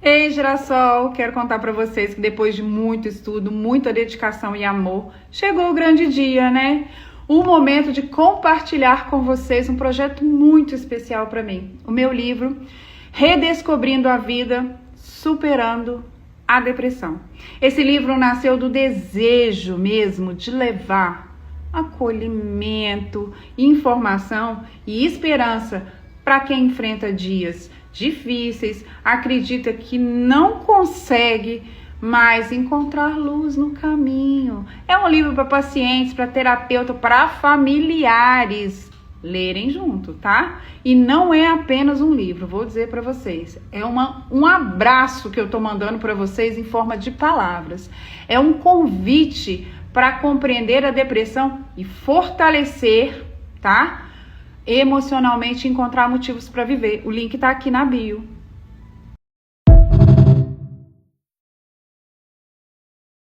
Ei, Girassol, quero contar para vocês que depois de muito estudo, muita dedicação e amor, chegou o grande dia, né? O momento de compartilhar com vocês um projeto muito especial para mim. O meu livro, Redescobrindo a Vida, Superando a Depressão. Esse livro nasceu do desejo mesmo de levar acolhimento, informação e esperança para quem enfrenta dias difíceis, acredita que não consegue mais encontrar luz no caminho. É um livro para pacientes, para terapeuta, para familiares lerem junto, tá? E não é apenas um livro, vou dizer para vocês. É um abraço que eu tô mandando para vocês em forma de palavras. É um convite para compreender a depressão e fortalecer, tá? Emocionalmente, encontrar motivos para viver. O link tá aqui na bio.